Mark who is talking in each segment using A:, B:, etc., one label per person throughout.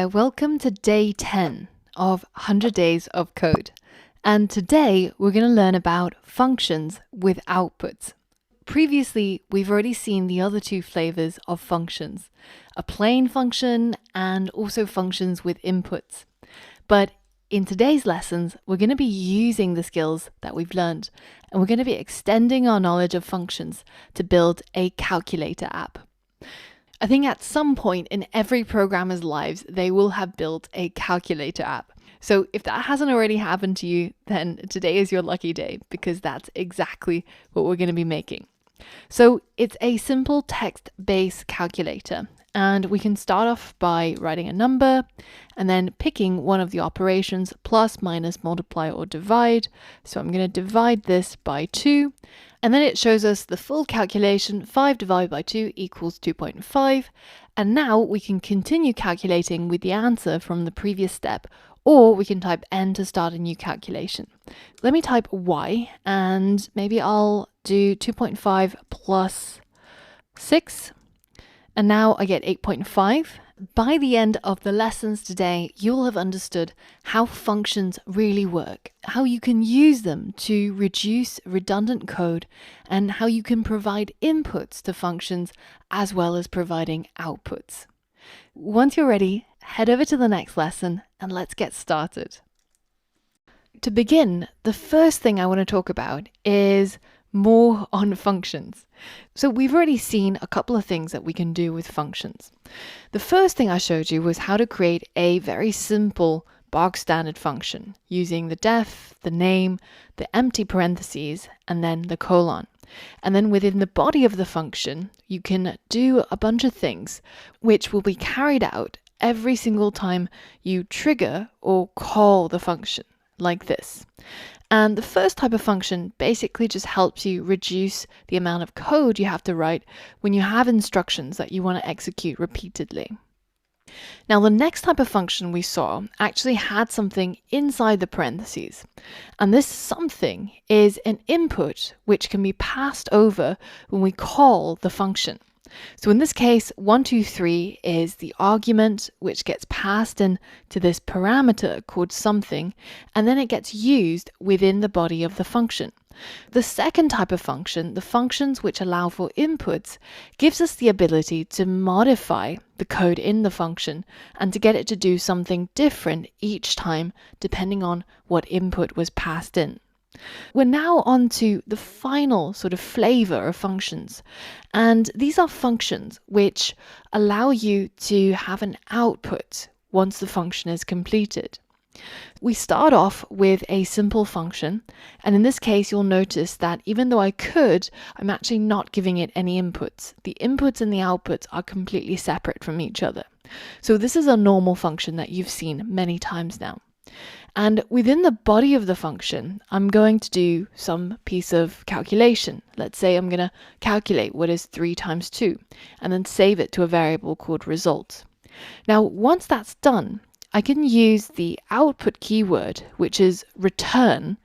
A: welcome to day 10 of 100 Days of Code. And today we're going to learn about functions with outputs. Previously, we've already seen the other two flavors of functions, a plain function and also functions with inputs. But in today's lessons, we're going to be using the skills that we've learned, and we're going to be extending our knowledge of functions to build a calculator app. I think at some point in every programmer's lives, they will have built a calculator app. So if that hasn't already happened to you, then today is your lucky day, because that's exactly what we're going to be making. So it's a simple text-based calculator, and we can start off by writing a number and then picking one of the operations: plus, minus, multiply, or divide. So I'm going to divide this by 2, and then it shows us the full calculation: 5 divided by 2 equals 2.5. And now we can continue calculating with the answer from the previous step, or we can type n to start a new calculation. Let me type y, and maybe I'll do 2.5 plus 6, and now I get 8.5. By the end of the lessons today, you'll have understood how functions really work, how you can use them to reduce redundant code, and how you can provide inputs to functions as well as providing outputs. Once you're ready, head over to the next lesson and let's get started. To begin, the first thing I want to talk about is more on functions. So we've already seen a couple of things that we can do with functions. The first thing I showed you was how to create a very simple bog standard function using the def, the name, the empty parentheses, and then the colon. And then within the body of the function, you can do a bunch of things which will be carried out every single time you trigger or call the function, like this. And the first type of function basically just helps you reduce the amount of code you have to write when you have instructions that you want to execute repeatedly. Now, the next type of function we saw actually had something inside the parentheses. And this something is an input which can be passed over when we call the function. So in this case, 1, 2, 3 is the argument which gets passed in to this parameter called something, and then it gets used within the body of the function. The second type of function, the functions which allow for inputs, gives us the ability to modify the code in the function and to get it to do something different each time depending on what input was passed in. We're now on to the final sort of flavor of functions, and these are functions which allow you to have an output once the function is completed. We start off with a simple function, and in this case you'll notice that even though I'm actually not giving it any inputs. The inputs and the outputs are completely separate from each other. So this is a normal function that you've seen many times now. And within the body of the function, I'm going to do some piece of calculation. Let's say I'm going to calculate what is 3 times 2 and then save it to a variable called result. Now, once that's done, I can use the output keyword, which is return,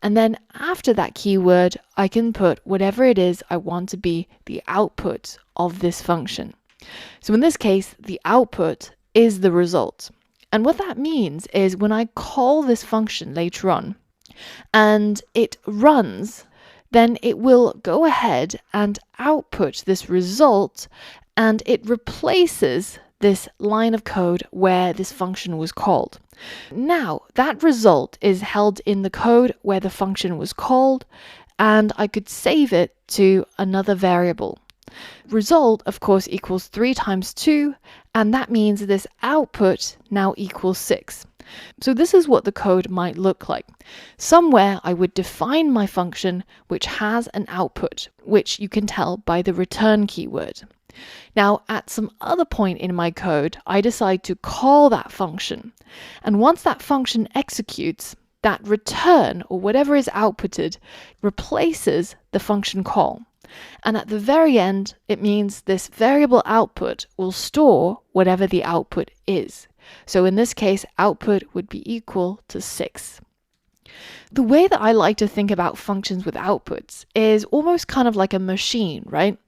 A: and then after that keyword, I can put whatever it is I want to be the output of this function. So in this case, the output is the result. And what that means is when I call this function later on and it runs, then it will go ahead and output this result, and it replaces this line of code where this function was called. Now, that result is held in the code where the function was called, and I could save it to another variable. Result, of course, equals 3 times 2, and that means this output now equals 6. So this is what the code might look like. Somewhere I would define my function which has an output, which you can tell by the return keyword. Now, at some other point in my code, I decide to call that function. And once that function executes, that return, or whatever is outputted, replaces the function call. And at the very end, it means this variable output will store whatever the output is. So in this case, output would be equal to 6. The way that I like to think about functions with outputs is almost kind of like a machine, right?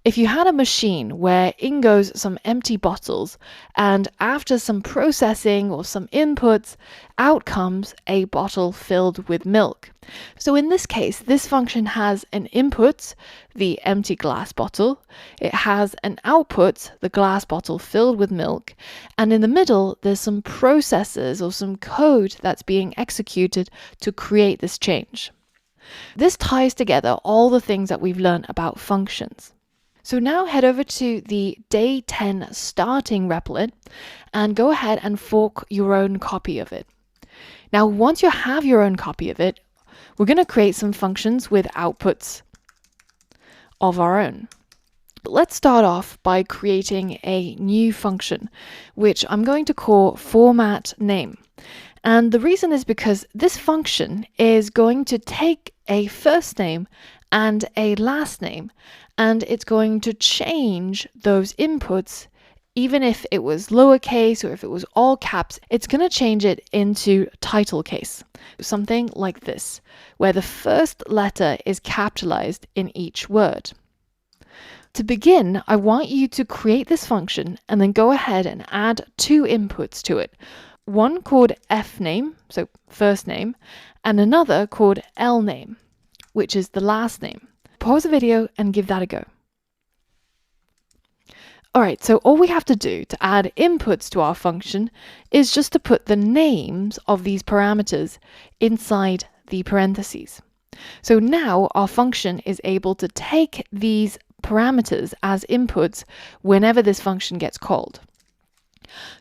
A: If you had a machine where in goes some empty bottles, and after some processing or some inputs, out comes a bottle filled with milk. So in this case, this function has an input, the empty glass bottle. It has an output, the glass bottle filled with milk. And in the middle, there's some processes or some code that's being executed to create this change. This ties together all the things that we've learned about functions. So now head over to the day 10 starting replit and go ahead and fork your own copy of it. Now, once you have your own copy of it, we're going to create some functions with outputs of our own. But let's start off by creating a new function, which I'm going to call format name. And the reason is because this function is going to take a first name and a last name, and it's going to change those inputs. Even if it was lowercase or if it was all caps, it's going to change it into title case. Something like this, where the first letter is capitalized in each word. To begin, I want you to create this function and then go ahead and add two inputs to it. One called fname, so first name, and another called lname, which is the last name. Pause the video and give that a go. Alright, so all we have to do to add inputs to our function is just to put the names of these parameters inside the parentheses. So now our function is able to take these parameters as inputs whenever this function gets called.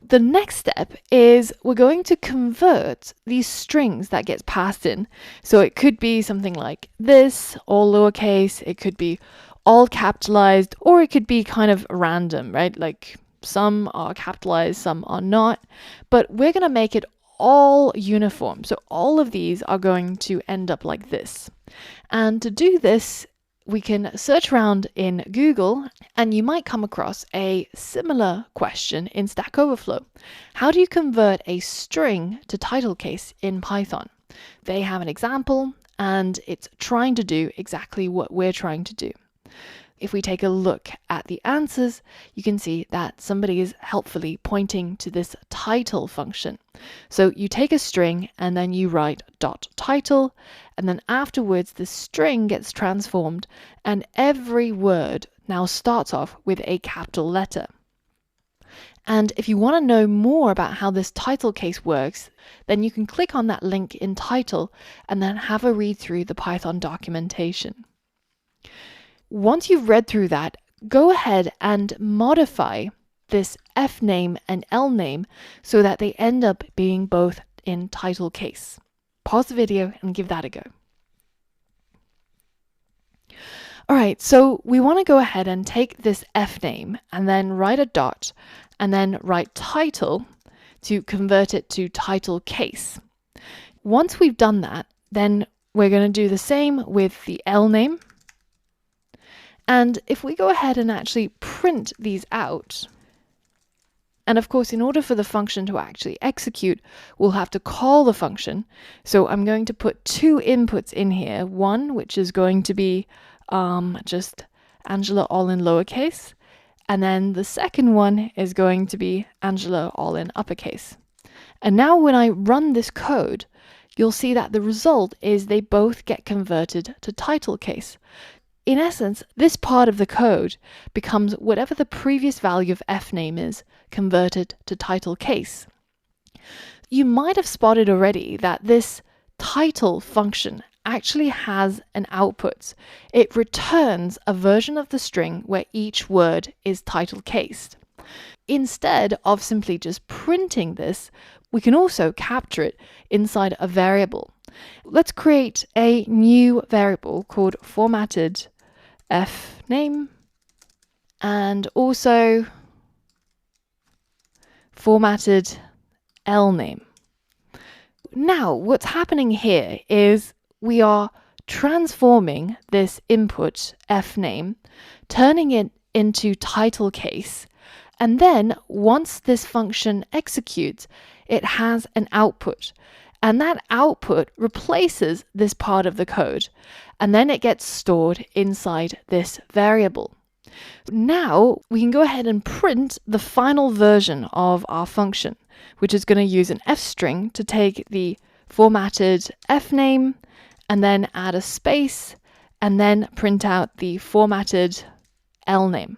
A: The next step is we're going to convert these strings that gets passed in. So it could be something like this, all lowercase, it could be all capitalized, or it could be kind of random, right? Like some are capitalized, some are not, but we're going to make it all uniform. So all of these are going to end up like this. And to do this, we can search around in Google and you might come across a similar question in Stack Overflow. How do you convert a string to title case in Python? They have an example and it's trying to do exactly what we're trying to do. If we take a look at the answers, you can see that somebody is helpfully pointing to this title function. So you take a string and then you write .title, and then afterwards the string gets transformed and every word now starts off with a capital letter. And if you want to know more about how this title case works, then you can click on that link in title and then have a read through the Python documentation. Once you've read through that, go ahead and modify this fname and lname so that they end up being both in title case. Pause the video and give that a go. All right, so we want to go ahead and take this fname and then write a dot and then write title to convert it to title case. Once we've done that, then we're going to do the same with the lname. And if we go ahead and actually print these out, and of course, in order for the function to actually execute, we'll have to call the function. So I'm going to put two inputs in here. One, which is going to be just Angela all in lowercase. And then the second one is going to be Angela all in uppercase. And now when I run this code, you'll see that the result is they both get converted to title case. In essence, this part of the code becomes whatever the previous value of fname is converted to title case. You might have spotted already that this title function actually has an output. It returns a version of the string where each word is title cased. Instead of simply just printing this, we can also capture it inside a variable. Let's create a new variable called formatted fname and also formatted lname. Now, what's happening here is we are transforming this input fname, turning it into title case, and then once this function executes, it has an output. and that output replaces this part of the code, and then it gets stored inside this variable. Now we can go ahead and print the final version of our function, which is going to use an f string to take the formatted f name and then add a space and then print out the formatted L name,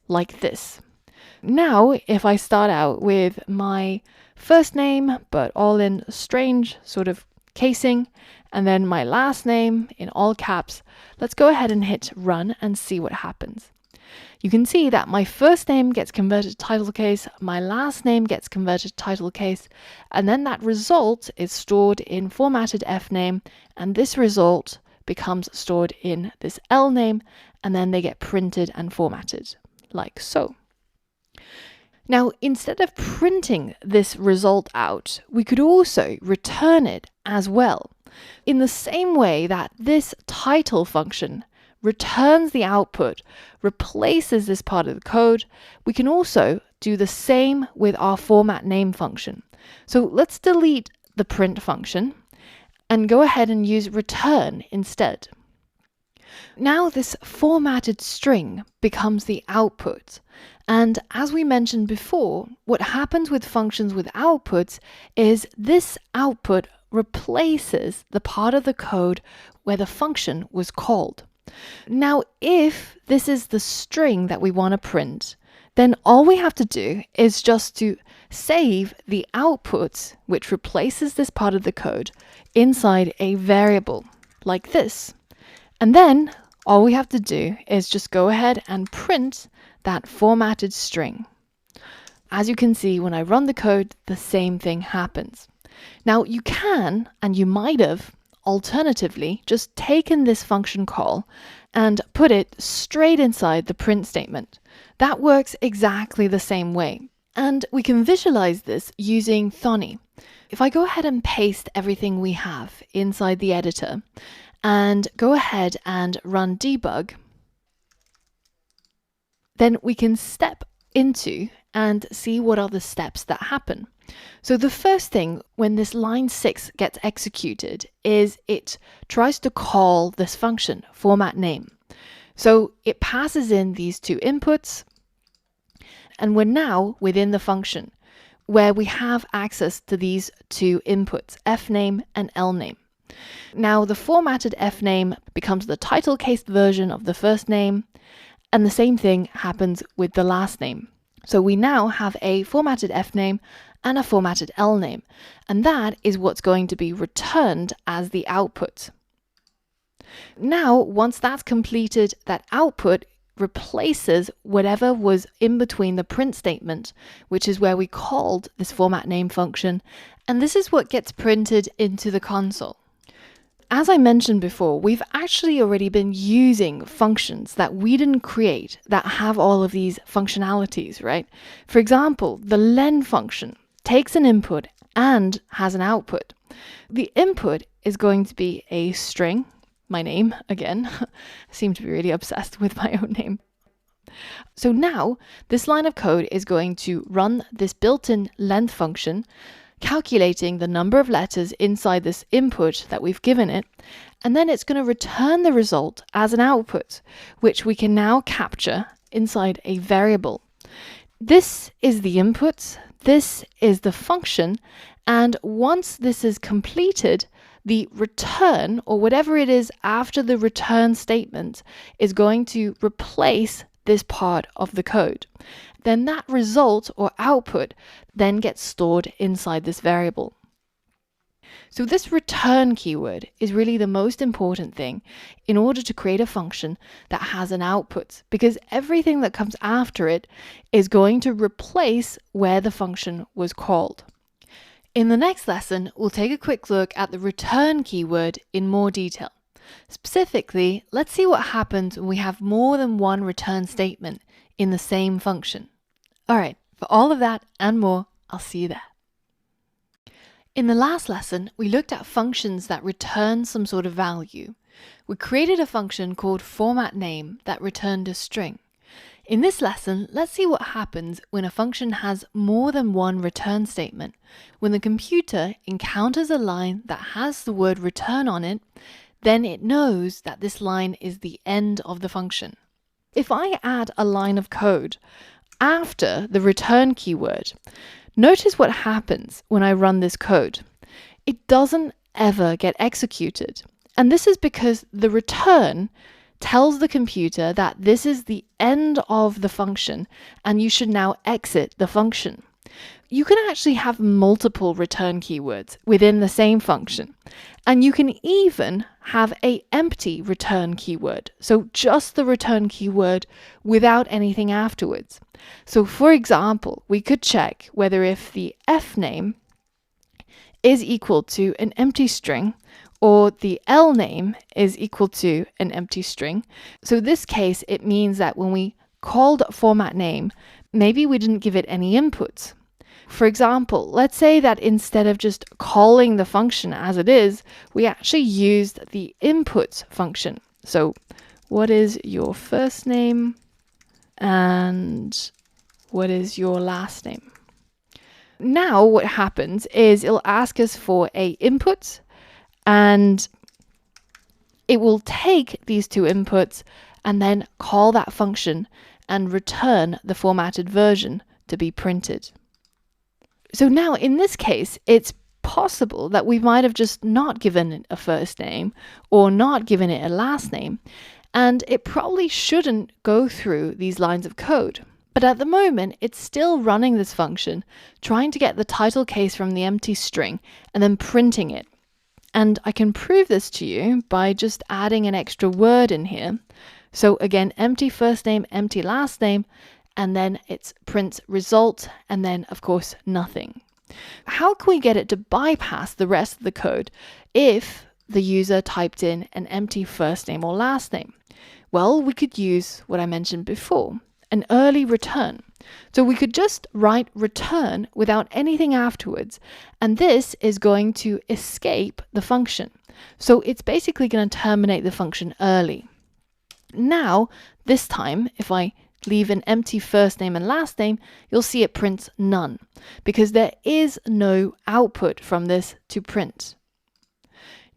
A: like this. Now, if I start out with my first name, but all in strange sort of casing, and then my last name in all caps, let's go ahead and hit run and see what happens. You can see that my first name gets converted to title case, my last name gets converted to title case, and then that result is stored in formatted f name, and this result becomes stored in this L name, and then they get printed and formatted, like so. Now, instead of printing this result out, we could also return it as well. In the same way that this title function returns the output, replaces this part of the code, we can also do the same with our format name function. So let's delete the print function and go ahead and use return instead. Now this formatted string becomes the output. And as we mentioned before, what happens with functions with outputs is this output replaces the part of the code where the function was called. Now, if this is the string that we want to print, then all we have to do is just to save the output, which replaces this part of the code, inside a variable like this. And then all we have to do is just go ahead and print that formatted string. As you can see, when I run the code, the same thing happens. Now you can, and you might have, alternatively, just taken this function call and put it straight inside the print statement. That works exactly the same way. And we can visualize this using Thonny. If I go ahead and paste everything we have inside the editor and go ahead and run debug, then we can step into and see what are the steps that happen. So the first thing when this line 6 gets executed is it tries to call this function, format name. So it passes in these two inputs, and we're now within the function where we have access to these two inputs, f name and L name. Now the formatted f name becomes the title case version of the first name, and the same thing happens with the last name. So we now have a formatted f name and a formatted L name, and that is what's going to be returned as the output. Now, once that's completed, that output replaces whatever was in between the print statement, which is where we called this format name function, and this is what gets printed into the console. As I mentioned before, we've actually already been using functions that we didn't create that have all of these functionalities, right? For example, the len function takes an input and has an output. The input is going to be a string, my name again. I seem to be really obsessed with my own name. So now this line of code is going to run this built-in length function, calculating the number of letters inside this input that we've given it, and then it's going to return the result as an output, which we can now capture inside a variable. This is the input, this is the function, and once this is completed, the return, or whatever it is after the return statement, is going to replace this part of the code. Then that result or output then gets stored inside this variable. So this return keyword is really the most important thing in order to create a function that has an output, because everything that comes after it is going to replace where the function was called. In the next lesson, we'll take a quick look at the return keyword in more detail. Specifically, let's see what happens when we have more than one return statement in the same function. All right, for all of that and more, I'll see you there. In the last lesson, we looked at functions that return some sort of value. We created a function called format name that returned a string. In this lesson, let's see what happens when a function has more than one return statement. When the computer encounters a line that has the word return on it, then it knows that this line is the end of the function. If I add a line of code after the return keyword, notice what happens when I run this code. It doesn't ever get executed. And this is because the return tells the computer that this is the end of the function and you should now exit the function. You can actually have multiple return keywords within the same function, and you can even have an empty return keyword, so just the return keyword without anything afterwards. So for example, we could check whether if the f name is equal to an empty string or the L name is equal to an empty string. So in this case, it means that when we called format name, maybe we didn't give it any inputs. For example, let's say that instead of just calling the function as it is, we actually used the inputs function. So what is your first name and what is your last name? Now what happens is it'll ask us for a input, and it will take these two inputs and then call that function and return the formatted version to be printed. So now in this case, it's possible that we might have just not given it a first name or not given it a last name, and it probably shouldn't go through these lines of code. But at the moment, it's still running this function, trying to get the title case from the empty string and then printing it. And I can prove this to you by just adding an extra word in here. So again, empty first name, empty last name, and then it prints result, and then of course nothing. How can we get it to bypass the rest of the code if the user typed in an empty first name or last name? Well, we could use what I mentioned before, an early return. So we could just write return without anything afterwards, and this is going to escape the function. So it's basically going to terminate the function early. Now, this time, if I leave an empty first name and last name, you'll see it prints none, because there is no output from this to print.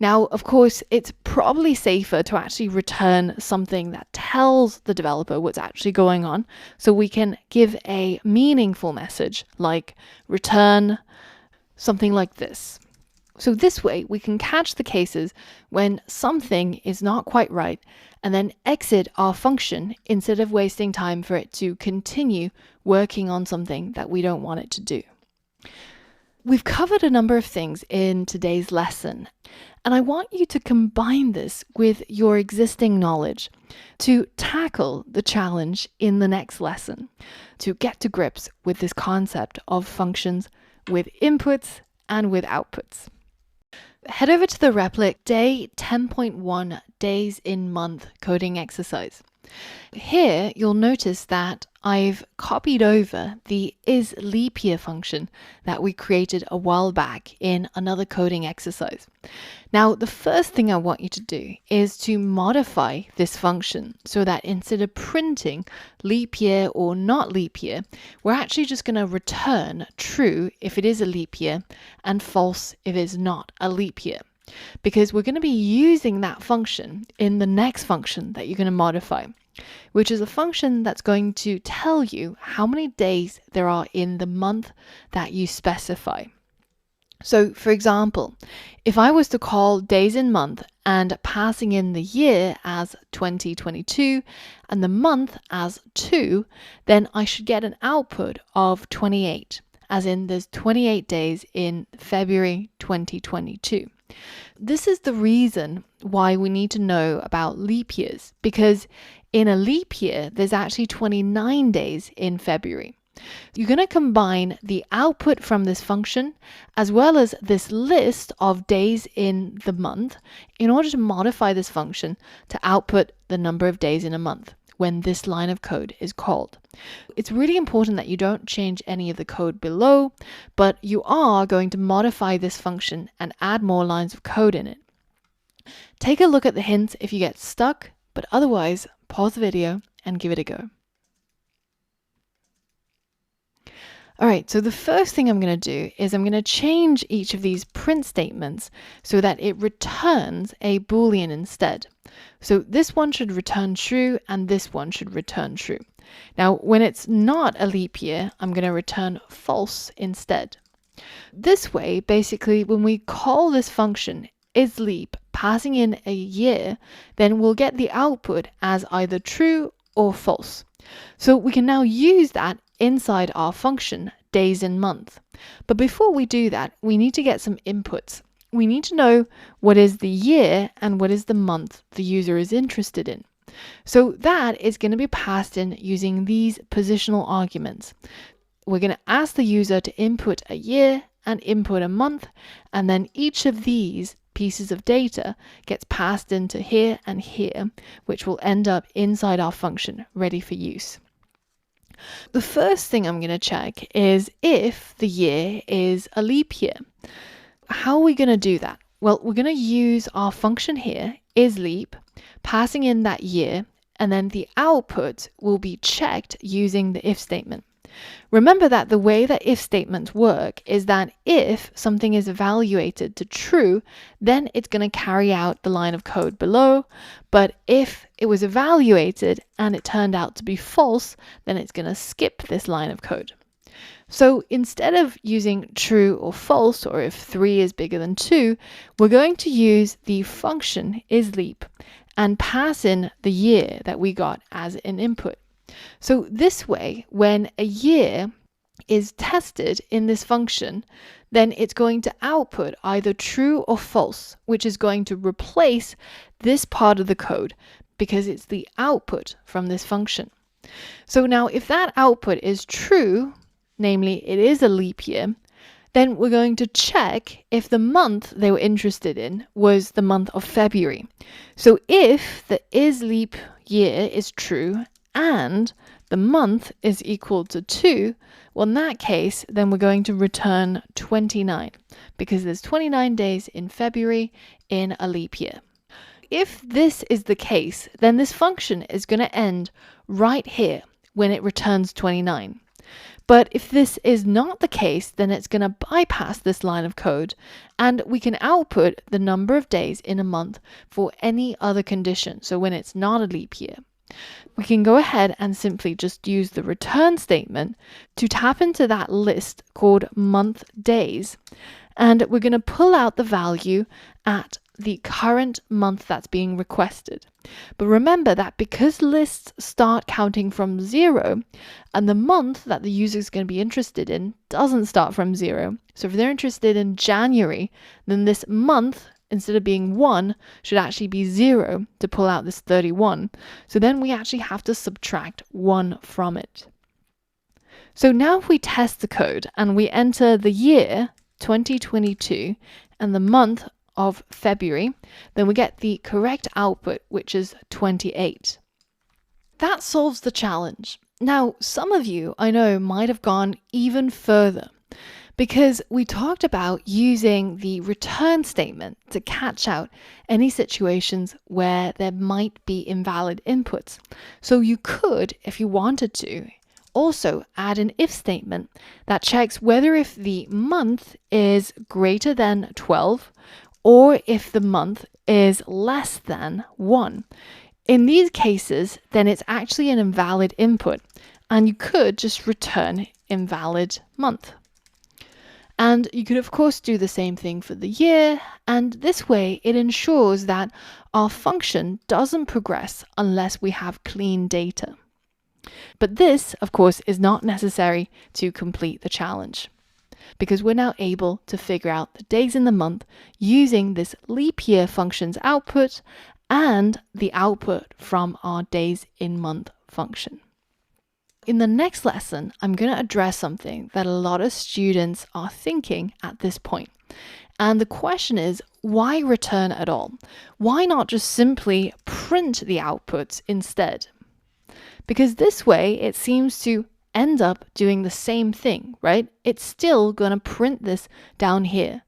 A: Now, of course, it's probably safer to actually return something that tells the developer what's actually going on, so we can give a meaningful message like return something like this. So this way we can catch the cases when something is not quite right and then exit our function instead of wasting time for it to continue working on something that we don't want it to do. We've covered a number of things in today's lesson, and I want you to combine this with your existing knowledge to tackle the challenge in the next lesson, to get to grips with this concept of functions with inputs and with outputs. Head over to the Replit Day 10.1 Days in Month coding exercise. Here you'll notice that I've copied over the isLeapYear function that we created a while back in another coding exercise. Now, the first thing I want you to do is to modify this function so that instead of printing leap year or not leap year, we're actually just going to return true if it is a leap year and false if it's not a leap year. Because we're going to be using that function in the next function that you're going to modify, which is a function that's going to tell you how many days there are in the month that you specify. So for example, if I was to call days in month and passing in the year as 2022 and the month as 2, then I should get an output of 28, as in there's 28 days in February 2022. This is the reason why we need to know about leap years, because in a leap year, there's actually 29 days in February. You're going to combine the output from this function as well as this list of days in the month in order to modify this function to output the number of days in a month when this line of code is called. It's really important that you don't change any of the code below, but you are going to modify this function and add more lines of code in it. Take a look at the hints if you get stuck, but otherwise, pause the video and give it a go. All right, so the first thing I'm going to do is I'm going to change each of these print statements so that it returns a Boolean instead. So this one should return true and this one should return true. Now, when it's not a leap year, I'm going to return false instead. This way, basically, when we call this function isLeap passing in a year, then we'll get the output as either true or false. So we can now use that inside our function days in month. But before we do that, we need to get some inputs. We need to know what is the year and what is the month the user is interested in. So that is going to be passed in using these positional arguments. We're going to ask the user to input a year and input a month, and then each of these pieces of data gets passed into here and here, which will end up inside our function ready for use. The first thing I'm going to check is if the year is a leap year. How are we going to do that? Well, we're going to use our function here, isLeap, passing in that year, and then the output will be checked using the if statement. Remember that the way that if statements work is that if something is evaluated to true, then it's going to carry out the line of code below. But if it was evaluated and it turned out to be false, then it's going to skip this line of code. So instead of using true or false, or if 3 is bigger than 2, we're going to use the function isLeap and pass in the year that we got as an input. So this way, when a year is tested in this function, then it's going to output either true or false, which is going to replace this part of the code because it's the output from this function. So now if that output is true, namely it is a leap year, then we're going to check if the month they were interested in was the month of February. So if the isLeap year is true and the month is equal to 2, well, in that case, then we're going to return 29 because there's 29 days in February in a leap year. If this is the case, then this function is going to end right here when it returns 29. But if this is not the case, then it's going to bypass this line of code and we can output the number of days in a month for any other condition. So when it's not a leap year, we can go ahead and simply just use the return statement to tap into that list called month days. And we're going to pull out the value at the current month that's being requested. But remember that because lists start counting from 0 and the month that the user is going to be interested in doesn't start from 0. So if they're interested in January, then this month, instead of being 1, should actually be 0 to pull out this 31. So then we actually have to subtract 1 from it. So now if we test the code and we enter the year 2022 and the month of February, then we get the correct output, which is 28. That solves the challenge. Now, some of you I know might have gone even further because we talked about using the return statement to catch out any situations where there might be invalid inputs. So you could, if you wanted to, also add an if statement that checks whether if the month is greater than 12 or if the month is less than 1. In these cases, then it's actually an invalid input, and you could just return invalid month. And you could, of course, do the same thing for the year, and this way it ensures that our function doesn't progress unless we have clean data. But this, of course, is not necessary to complete the challenge, because we're now able to figure out the days in the month using this leap year function's output and the output from our days in month function. In the next lesson, I'm going to address something that a lot of students are thinking at this point. And the question is, why return at all? Why not just simply print the outputs instead? Because this way it seems to end up doing the same thing, right? It's still going to print this down here.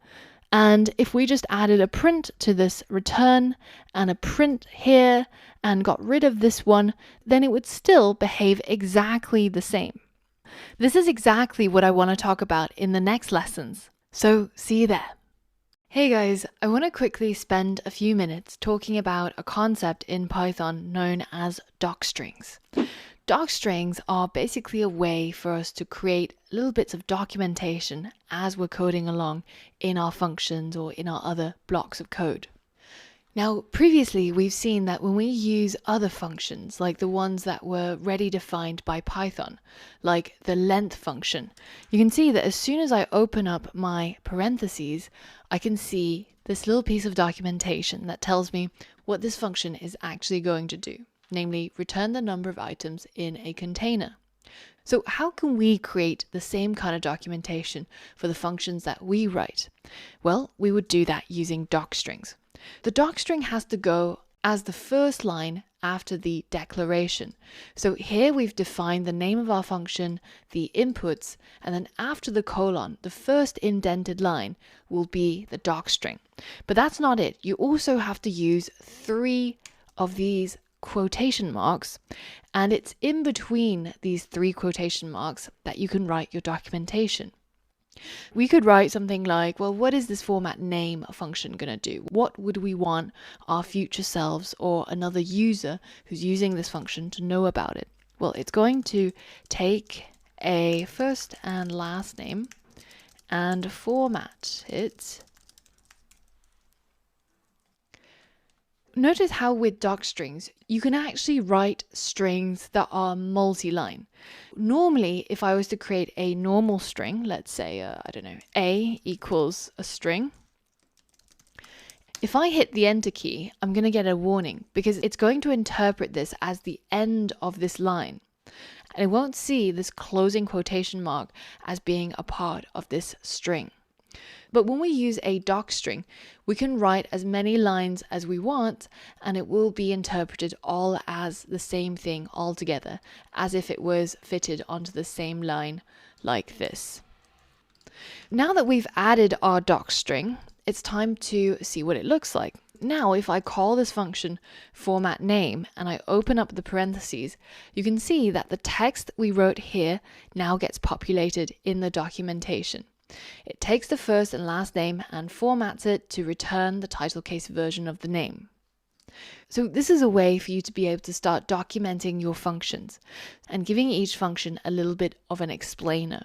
A: And if we just added a print to this return and a print here and got rid of this one, then it would still behave exactly the same. This is exactly what I want to talk about in the next lessons. So see you there. Hey guys, I want to quickly spend a few minutes talking about a concept in Python known as docstrings. Docstrings are basically a way for us to create little bits of documentation as we're coding along in our functions or in our other blocks of code. Now, previously we've seen that when we use other functions, like the ones that were already defined by Python, like the length function, you can see that as soon as I open up my parentheses, I can see this little piece of documentation that tells me what this function is actually going to do, namely return the number of items in a container. So how can we create the same kind of documentation for the functions that we write? Well, we would do that using docstrings. The docstring has to go as the first line after the declaration. So here we've defined the name of our function, the inputs, and then after the colon, the first indented line will be the docstring. But that's not it. You also have to use 3 of these quotation marks, and it's in between these 3 quotation marks that you can write your documentation. We could write something like, well, what is this format name function going to do? What would we want our future selves or another user who's using this function to know about it? Well, it's going to take a first and last name and format it. Notice how with docstrings, you can actually write strings that are multi-line. Normally, if I was to create a normal string, let's say, I don't know, A equals a string. If I hit the enter key, I'm going to get a warning because it's going to interpret this as the end of this line. And it won't see this closing quotation mark as being a part of this string. But when we use a docstring, we can write as many lines as we want, and it will be interpreted all as the same thing all together, as if it was fitted onto the same line like this. Now that we've added our docstring, it's time to see what it looks like. Now, if I call this function format name and I open up the parentheses, you can see that the text that we wrote here now gets populated in the documentation. It takes the first and last name and formats it to return the title case version of the name. So this is a way for you to be able to start documenting your functions and giving each function a little bit of an explainer.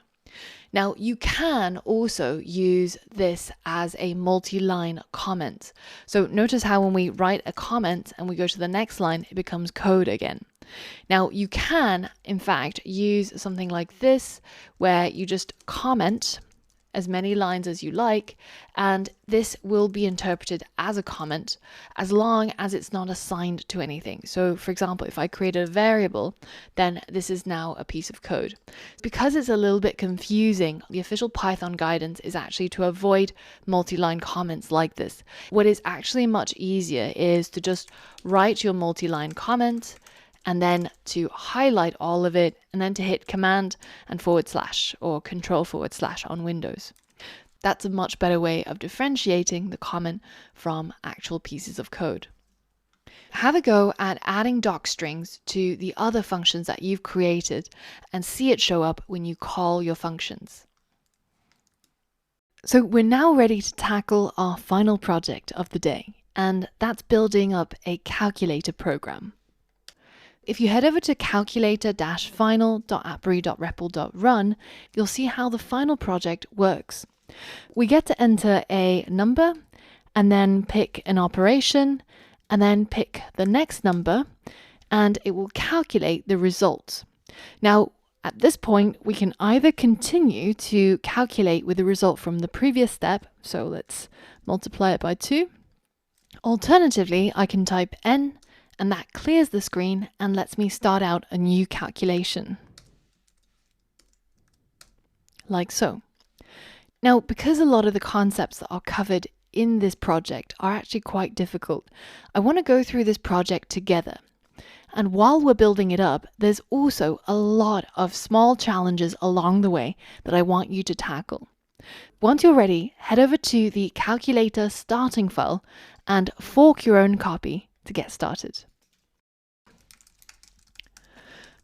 A: Now, you can also use this as a multi-line comment. So notice how when we write a comment and we go to the next line, it becomes code again. Now, you can, in fact, use something like this where you just comment as many lines as you like, and this will be interpreted as a comment as long as it's not assigned to anything. So for example, if I create a variable, then this is now a piece of code. Because it's a little bit confusing, the official Python guidance is actually to avoid multi-line comments like this. What is actually much easier is to just write your multi-line comment and then to highlight all of it, and then to hit Command and / or Control / on Windows. That's a much better way of differentiating the comment from actual pieces of code. Have a go at adding docstrings to the other functions that you've created and see it show up when you call your functions. So we're now ready to tackle our final project of the day, and that's building up a calculator program. If you head over to calculator-final.apri.repl.run, you'll see how the final project works. We get to enter a number and then pick an operation and then pick the next number, and it will calculate the result. Now, at this point, we can either continue to calculate with the result from the previous step, so let's multiply it by 2. Alternatively, I can type n, and that clears the screen and lets me start out a new calculation. Like so. Now, because a lot of the concepts that are covered in this project are actually quite difficult, I want to go through this project together. And while we're building it up, there's also a lot of small challenges along the way that I want you to tackle. Once you're ready, head over to the calculator starting file and fork your own copy to get started.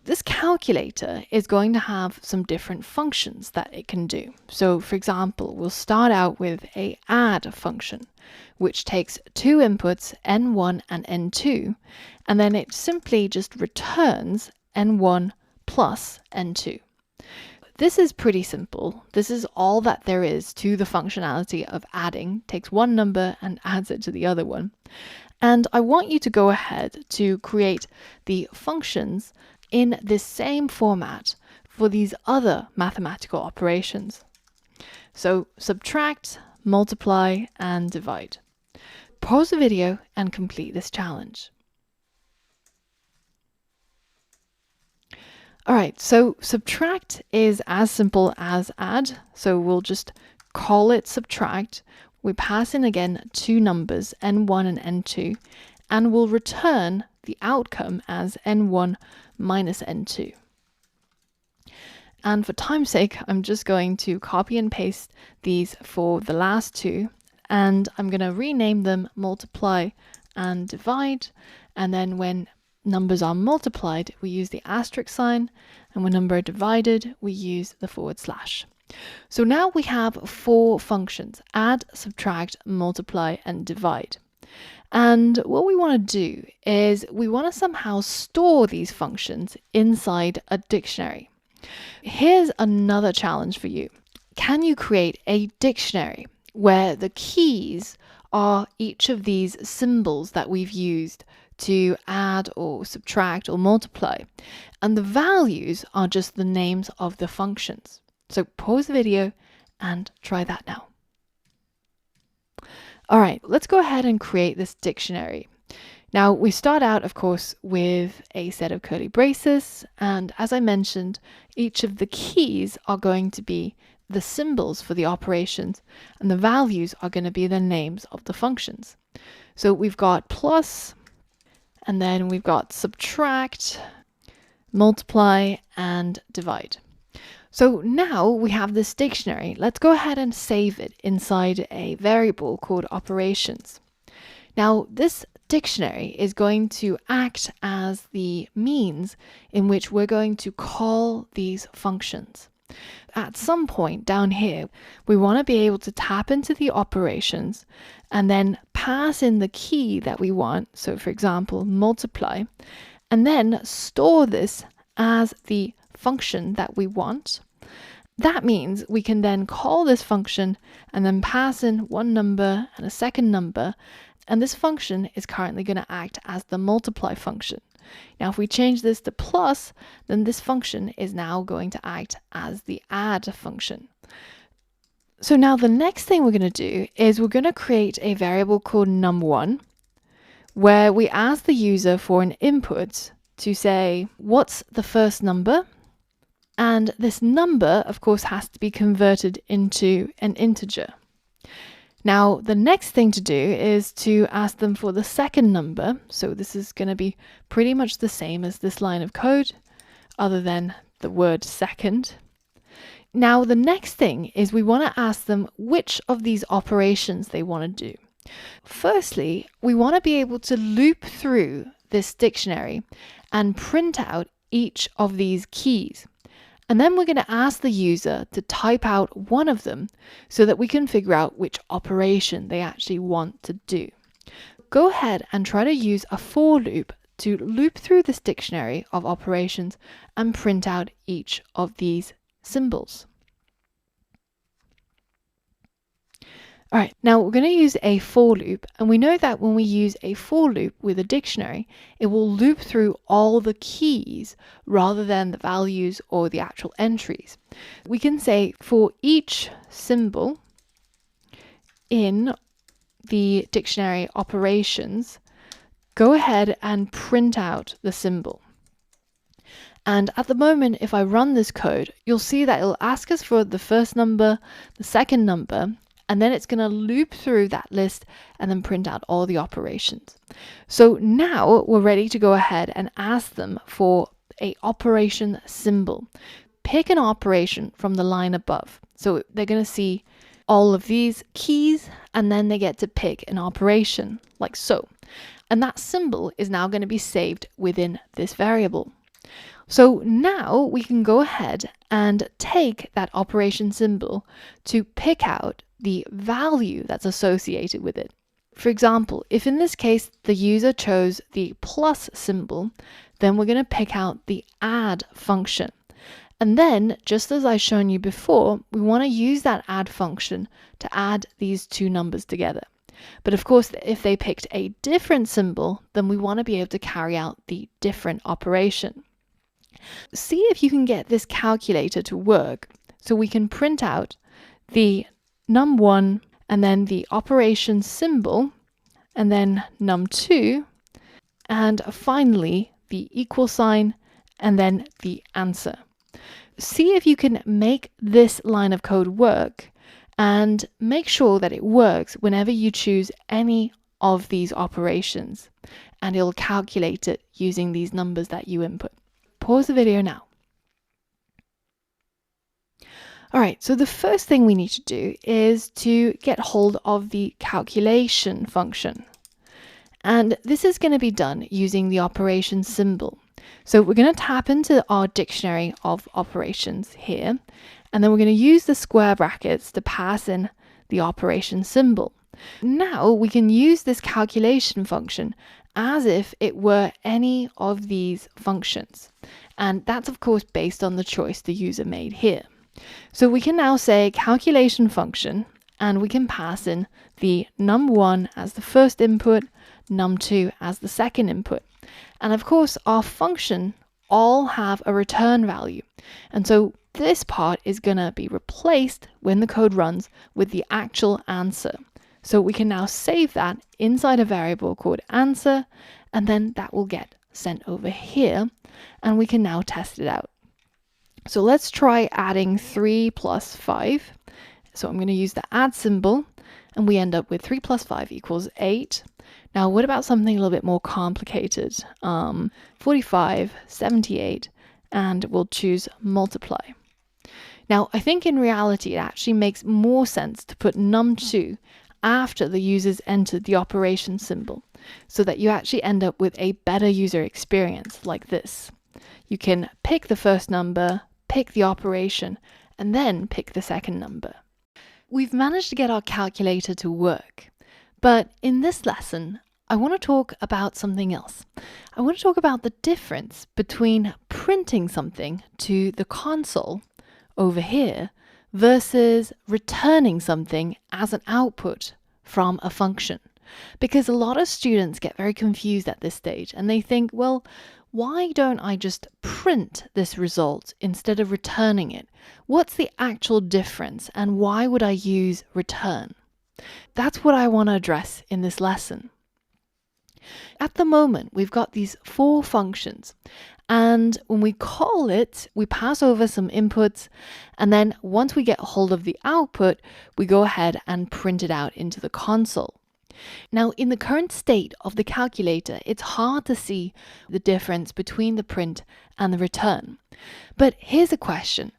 A: This calculator is going to have some different functions that it can do. So for example, we'll start out with a add function, which takes two inputs, n1 and n2, and then it simply just returns n1 plus n2. This is pretty simple. This is all that there is to the functionality of adding. Takes one number and adds it to the other one. And I want you to go ahead to create the functions in this same format for these other mathematical operations. So subtract, multiply, and divide. Pause the video and complete this challenge. All right, so subtract is as simple as add. So we'll just call it subtract. We pass in again two numbers, n1 and n2, and we'll return the outcome as n1 minus n2. And for time's sake, I'm just going to copy and paste these for the last two, and I'm going to rename them multiply and divide. And then when numbers are multiplied, we use the asterisk sign, and when number are divided, we use the /. So now we have four functions: add, subtract, multiply, and divide. And what we want to do is we want to somehow store these functions inside a dictionary. Here's another challenge for you. Can you create a dictionary where the keys are each of these symbols that we've used to add or subtract or multiply, and the values are just the names of the functions? So pause the video and try that now. All right, let's go ahead and create this dictionary. Now we start out, of course, with a set of curly braces, and as I mentioned, each of the keys are going to be the symbols for the operations, and the values are going to be the names of the functions. So we've got plus, and then we've got subtract, multiply, and divide. So now we have this dictionary. Let's go ahead and save it inside a variable called operations. Now this dictionary is going to act as the means in which we're going to call these functions. At some point down here, we want to be able to tap into the operations and then pass in the key that we want. So for example, multiply, and then store this as the function that we want. That means we can then call this function and then pass in one number and a second number, and this function is currently going to act as the multiply function. Now if we change this to plus, then this function is now going to act as the add function. So now the next thing we're going to do is we're going to create a variable called num1, where we ask the user for an input to say, what's the first number? And this number, of course, has to be converted into an integer. Now, the next thing to do is to ask them for the second number. So this is going to be pretty much the same as this line of code, other than the word second. Now, the next thing is we want to ask them which of these operations they want to do. Firstly, we want to be able to loop through this dictionary and print out each of these keys. And then we're going to ask the user to type out one of them so that we can figure out which operation they actually want to do. Go ahead and try to use a for loop to loop through this dictionary of operations and print out each of these symbols. All right, now we're going to use a for loop, and we know that when we use a for loop with a dictionary, it will loop through all the keys rather than the values or the actual entries. We can say for each symbol in the dictionary operations, go ahead and print out the symbol. And at the moment, if I run this code, you'll see that it'll ask us for the first number, the second number, and then it's going to loop through that list and then print out all the operations. So now we're ready to go ahead and ask them for an operation symbol. Pick an operation from the line above. So they're going to see all of these keys, and then they get to pick an operation like so. And that symbol is now going to be saved within this variable. So now we can go ahead and take that operation symbol to pick out the value that's associated with it. For example, if in this case the user chose the plus symbol, then we're going to pick out the add function. And then, just as I've shown you before, we want to use that add function to add these two numbers together. But of course, if they picked a different symbol, then we want to be able to carry out the different operation. See if you can get this calculator to work so we can print out the num1 and then the operation symbol and then num2 and finally the equal sign and then the answer. See if you can make this line of code work and make sure that it works whenever you choose any of these operations, and it'll calculate it using these numbers that you input. Pause the video now. All right, so the first thing we need to do is to get hold of the calculation function. And this is going to be done using the operation symbol. So we're going to tap into our dictionary of operations here, and then we're going to use the square brackets to pass in the operation symbol. Now we can use this calculation function as if it were any of these functions. And that's of course based on the choice the user made here. So we can now say calculation function, and we can pass in the num1 as the first input, num2 as the second input. And of course our function all have a return value. And so this part is going to be replaced when the code runs with the actual answer. So we can now save that inside a variable called answer, and then that will get sent over here, and we can now test it out. So let's try adding 3 plus 5. So I'm going to use the add symbol, and we end up with 3 plus 5 equals 8. Now what about something a little bit more complicated? 45, 78, and we'll choose multiply. Now I think in reality it actually makes more sense to put num2 after the users entered the operation symbol, so that you actually end up with a better user experience like this. You can pick the first number, pick the operation, and then pick the second number. We've managed to get our calculator to work, but in this lesson, I want to talk about something else. I want to talk about the difference between printing something to the console over here versus returning something as an output from a function. Because a lot of students get very confused at this stage and they think, well, why don't I just print this result instead of returning it? What's the actual difference and why would I use return? That's what I want to address in this lesson. At the moment, we've got these 4 functions, and when we call it, we pass over some inputs, and then once we get hold of the output, we go ahead and print it out into the console. Now, in the current state of the calculator, it's hard to see the difference between the print and the return. But here's a question.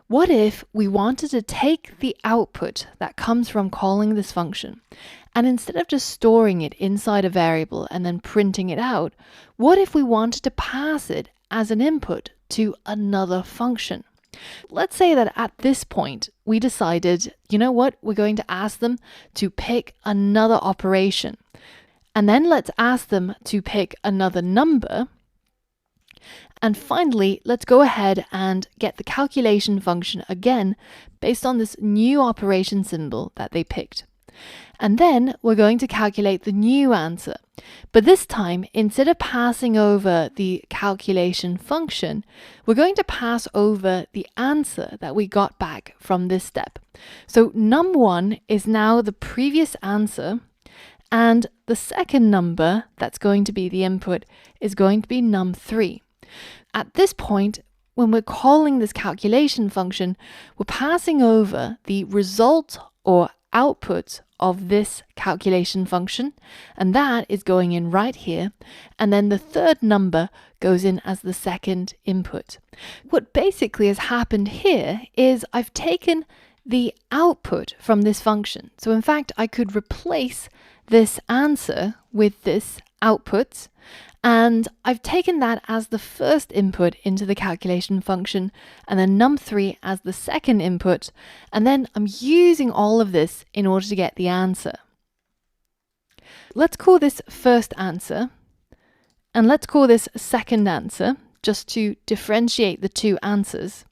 A: What if we wanted to take the output that comes from calling this function, and instead of just storing it inside a variable and then printing it out, what if we wanted to pass it as an input to another function? Let's say that at this point we decided, you know what, we're going to ask them to pick another operation, and then let's ask them to pick another number. And finally, let's go ahead and get the calculation function again based on this new operation symbol that they picked. And then we're going to calculate the new answer. But this time, instead of passing over the calculation function, we're going to pass over the answer that we got back from this step. So num1 is now the previous answer, and the second number that's going to be the input is going to be num3. At this point, when we're calling this calculation function, we're passing over the result or output of this calculation function, and that is going in right here, and then the third number goes in as the second input. What basically has happened here is I've taken the output from this function. So in fact, I could replace this answer with this output, And I've taken that as the first input into the calculation function, and then num3 as the second input, and then I'm using all of this in order to get the answer. Let's call this first answer, and let's call this second answer, just to differentiate the two answers.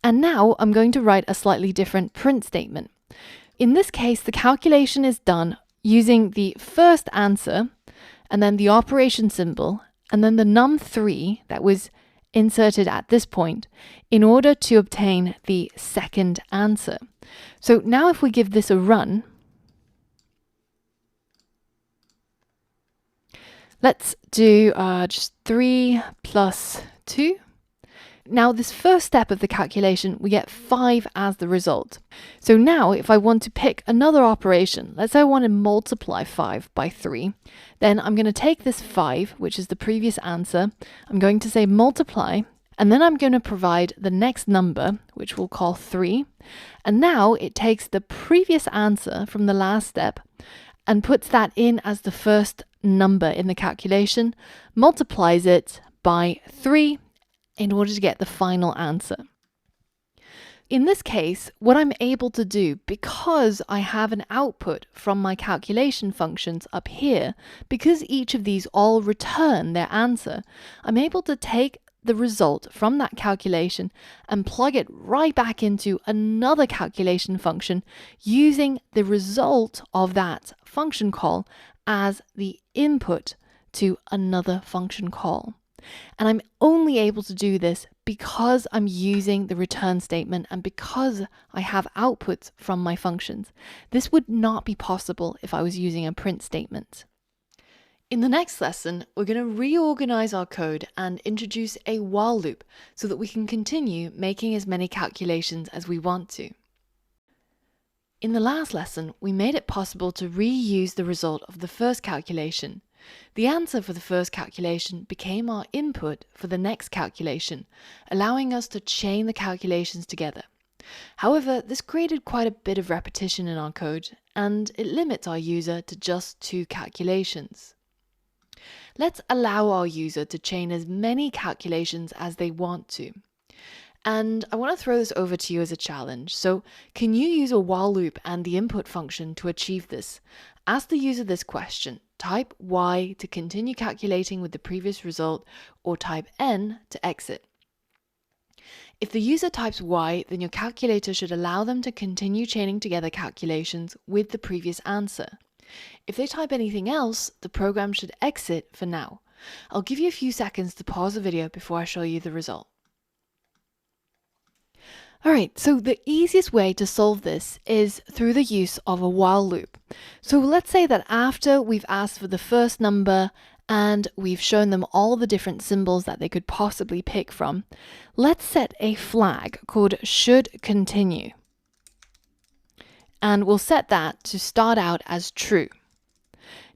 A: And now I'm going to write a slightly different print statement. In this case, the calculation is done using the first answer, and then the operation symbol, and then the num3 that was inserted at this point in order to obtain the second answer. So now if we give this a run, let's do just 3 plus 2. Now this first step of the calculation, we get 5 as the result. So now if I want to pick another operation, let's say I want to multiply 5 by 3, then I'm going to take this 5, which is the previous answer, I'm going to say multiply, and then I'm going to provide the next number, which we'll call 3. And now it takes the previous answer from the last step and puts that in as the first number in the calculation, multiplies it by 3, in order to get the final answer. In this case, what I'm able to do, because I have an output from my calculation functions up here, because each of these all return their answer, I'm able to take the result from that calculation and plug it right back into another calculation function using the result of that function call as the input to another function call. And I'm only able to do this because I'm using the return statement and because I have outputs from my functions. This would not be possible if I was using a print statement. In the next lesson, we're going to reorganize our code and introduce a while loop so that we can continue making as many calculations as we want to. In the last lesson, we made it possible to reuse the result of the first calculation. The answer for the first calculation became our input for the next calculation, allowing us to chain the calculations together. However, this created quite a bit of repetition in our code, and it limits our user to just 2 calculations. Let's allow our user to chain as many calculations as they want to. And I want to throw this over to you as a challenge. So can you use a while loop and the input function to achieve this? Ask the user this question. Type Y to continue calculating with the previous result, or type N to exit. If the user types Y, then your calculator should allow them to continue chaining together calculations with the previous answer. If they type anything else, the program should exit for now. I'll give you a few seconds to pause the video before I show you the result. Alright, so the easiest way to solve this is through the use of a while loop. So let's say that after we've asked for the first number and we've shown them all the different symbols that they could possibly pick from, let's set a flag called should continue. And we'll set that to start out as true.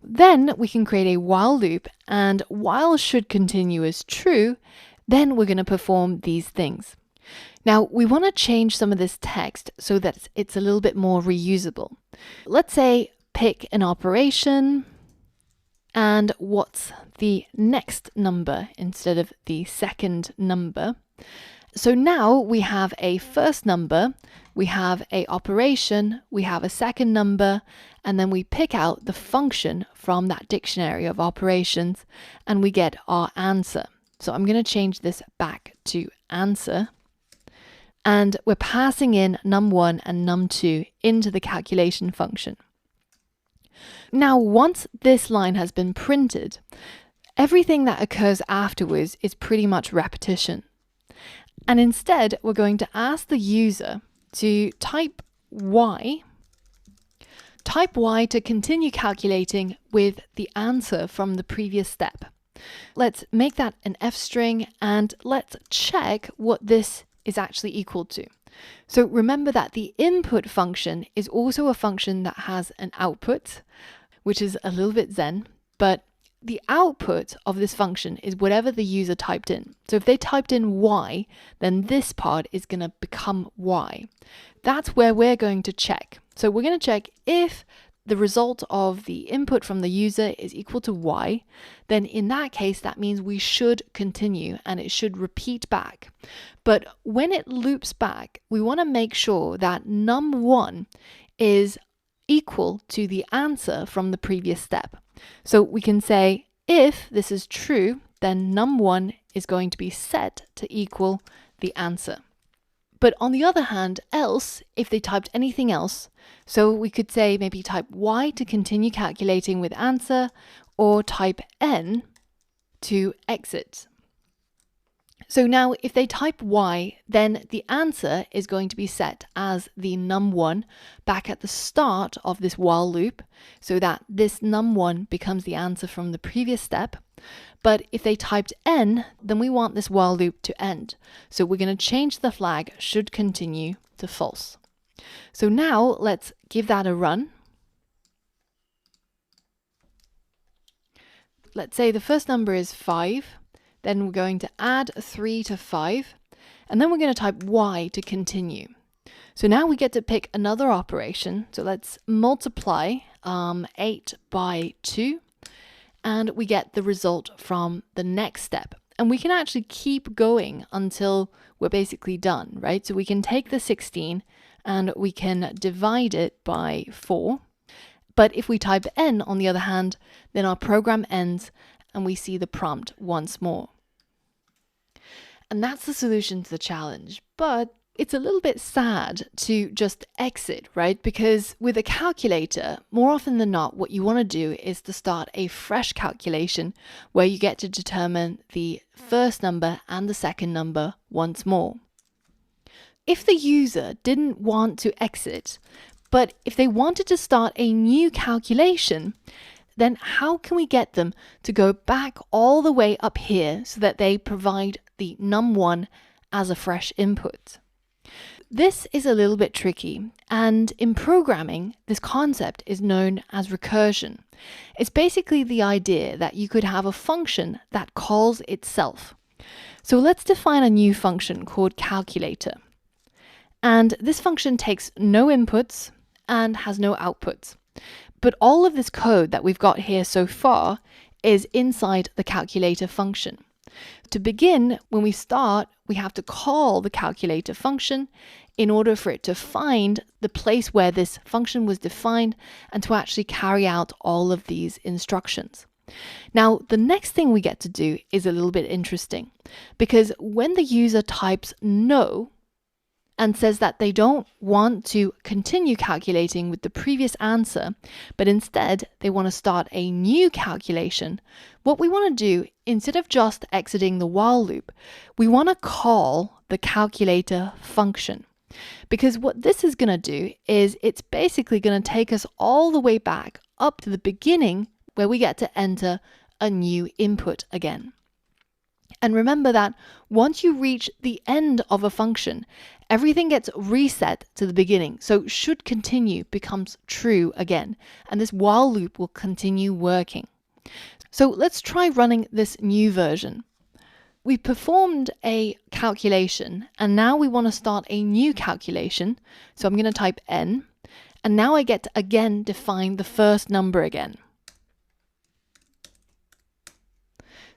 A: Then we can create a while loop, and while should continue as true, then we're going to perform these things. Now, we want to change some of this text so that it's a little bit more reusable. Let's say pick an operation and what's the next number instead of the second number. So now we have a first number, we have a operation, we have a second number, and then we pick out the function from that dictionary of operations and we get our answer. So I'm going to change this back to answer. And we're passing in num1 and num2 into the calculation function. Now, once this line has been printed, everything that occurs afterwards is pretty much repetition. And instead, we're going to ask the user to type Y to continue calculating with the answer from the previous step. Let's make that an F string and let's check what this is actually equal to. So remember that the input function is also a function that has an output, which is a little bit Zen, but the output of this function is whatever the user typed in. So if they typed in Y, then this part is going to become Y. That's where we're going to check. So we're going to check if the result of the input from the user is equal to y, then in that case, that means we should continue and it should repeat back. But when it loops back, we want to make sure that num1 is equal to the answer from the previous step. So we can say if this is true, then num1 is going to be set to equal the answer. But on the other hand, else, if they typed anything else, so we could say maybe type y to continue calculating with answer, or type n to exit. So now if they type y, then the answer is going to be set as the num1 back at the start of this while loop, so that this num1 becomes the answer from the previous step. But if they typed n, then we want this while loop to end. So we're going to change the flag should continue to false. So now let's give that a run. Let's say the first number is 5. Then we're going to add 3 to 5, and then we're going to type y to continue. So now we get to pick another operation. So let's multiply 8 by 2, and we get the result from the next step. And we can actually keep going until we're basically done, right? So we can take the 16 and we can divide it by 4. But if we type n, on the other hand, then our program ends and we see the prompt once more. And that's the solution to the challenge. But it's a little bit sad to just exit, right? Because with a calculator, more often than not, what you want to do is to start a fresh calculation where you get to determine the first number and the second number once more. If the user didn't want to exit, but if they wanted to start a new calculation, then how can we get them to go back all the way up here so that they provide the num1 as a fresh input? This is a little bit tricky, and in programming, this concept is known as recursion. It's basically the idea that you could have a function that calls itself. So let's define a new function called calculator. And this function takes no inputs and has no outputs. But all of this code that we've got here so far is inside the calculator function. To begin, when we start, we have to call the calculator function in order for it to find the place where this function was defined and to actually carry out all of these instructions. Now, the next thing we get to do is a little bit interesting, because when the user types no, and says that they don't want to continue calculating with the previous answer, but instead they want to start a new calculation, what we want to do, instead of just exiting the while loop, we want to call the calculator function. Because what this is going to do is it's basically going to take us all the way back up to the beginning where we get to enter a new input again. And remember that once you reach the end of a function, everything gets reset to the beginning. So should continue becomes true again, and this while loop will continue working. So let's try running this new version. We performed a calculation, and now we want to start a new calculation. So I'm going to type n, and now I get to again define the first number again.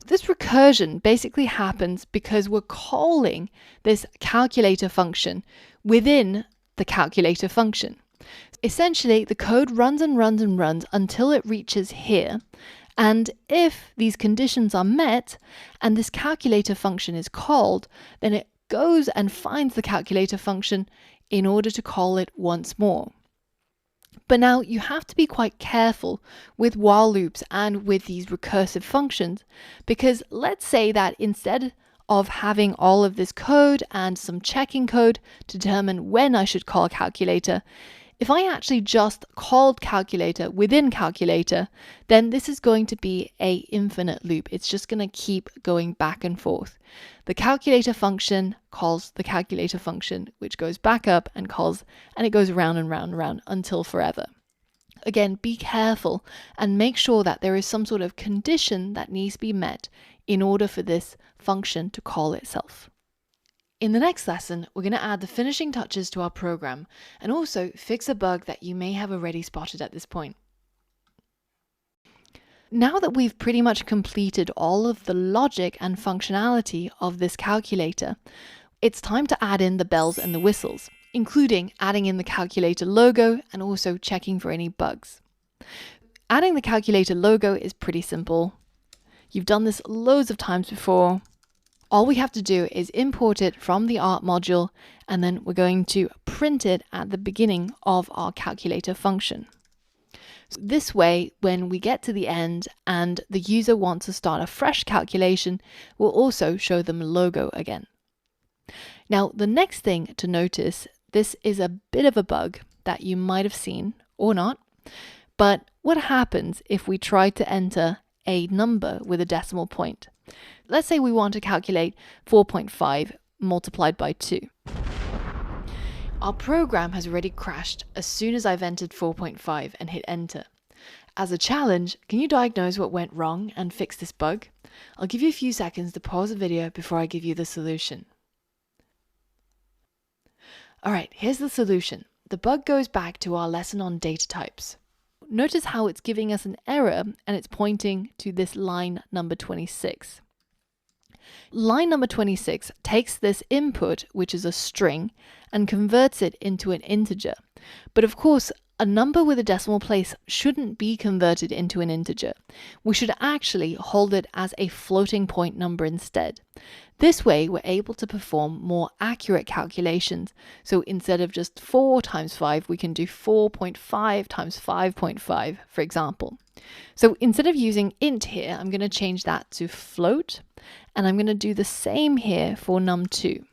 A: This recursion basically happens because we're calling this calculator function within the calculator function. Essentially, the code runs and runs and runs until it reaches here. And if these conditions are met and this calculator function is called, then it goes and finds the calculator function in order to call it once more. But now you have to be quite careful with while loops and with these recursive functions, because let's say that instead of having all of this code and some checking code to determine when I should call calculator, if I actually just called calculator within calculator, then this is going to be an infinite loop. It's just going to keep going back and forth. The calculator function calls the calculator function, which goes back up and calls, and it goes around and round and round until forever. Again, be careful and make sure that there is some sort of condition that needs to be met in order for this function to call itself. In the next lesson, we're going to add the finishing touches to our program and also fix a bug that you may have already spotted at this point. Now that we've pretty much completed all of the logic and functionality of this calculator, it's time to add in the bells and the whistles, including adding in the calculator logo and also checking for any bugs. Adding the calculator logo is pretty simple. You've done this loads of times before. All we have to do is import it from the art module, and then we're going to print it at the beginning of our calculator function. So this way, when we get to the end and the user wants to start a fresh calculation, we'll also show them a logo again. Now, the next thing to notice, this is a bit of a bug that you might have seen or not, but what happens if we try to enter a number with a decimal point? Let's say we want to calculate 4.5 multiplied by 2. Our program has already crashed as soon as I've entered 4.5 and hit enter. As a challenge, can you diagnose what went wrong and fix this bug? I'll give you a few seconds to pause the video before I give you the solution. Alright, here's the solution. The bug goes back to our lesson on data types. Notice how it's giving us an error and it's pointing to this line number 26. Line number 26 takes this input, which is a string, and converts it into an integer. But of course, a number with a decimal place shouldn't be converted into an integer. We should actually hold it as a floating point number instead. This way, we're able to perform more accurate calculations. So instead of just 4 times 5, we can do 4.5 times 5.5, for example. So instead of using int here, I'm going to change that to float, and I'm going to do the same here for num2.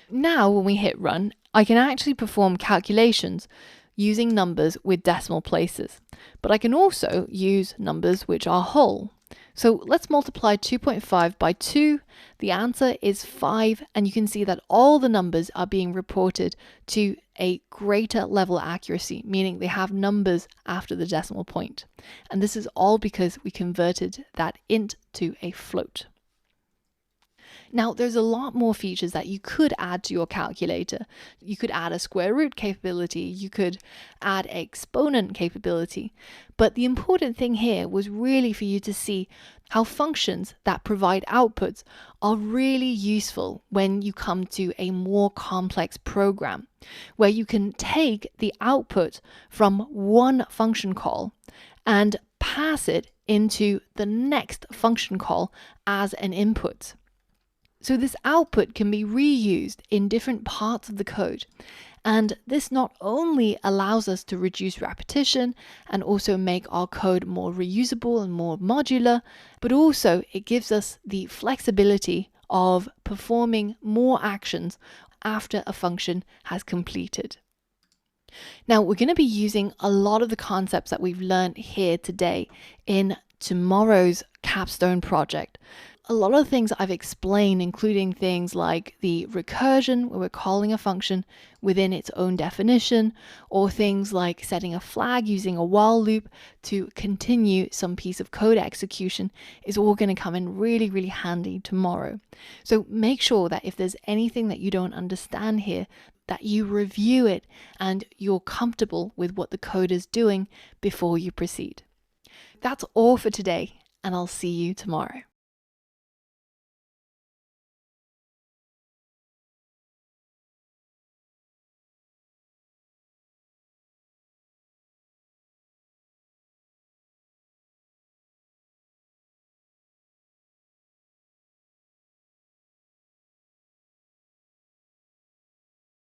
A: Now, when we hit run, I can actually perform calculations using numbers with decimal places, but I can also use numbers which are whole. So let's multiply 2.5 by 2. The answer is 5, and you can see that all the numbers are being reported to a greater level of accuracy, meaning they have numbers after the decimal point. And this is all because we converted that int to a float. Now, there's a lot more features that you could add to your calculator. You could add a square root capability, you could add exponent capability, but the important thing here was really for you to see how functions that provide outputs are really useful when you come to a more complex program, where you can take the output from one function call and pass it into the next function call as an input. So this output can be reused in different parts of the code. And this not only allows us to reduce repetition and also make our code more reusable and more modular, but also it gives us the flexibility of performing more actions after a function has completed. Now, we're going to be using a lot of the concepts that we've learned here today in tomorrow's capstone project. A lot of the things I've explained, including things like the recursion, where we're calling a function within its own definition, or things like setting a flag using a while loop to continue some piece of code execution, is all going to come in really, really handy tomorrow. So make sure that if there's anything that you don't understand here, that you review it and you're comfortable with what the code is doing before you proceed. That's all for today, and I'll see you tomorrow.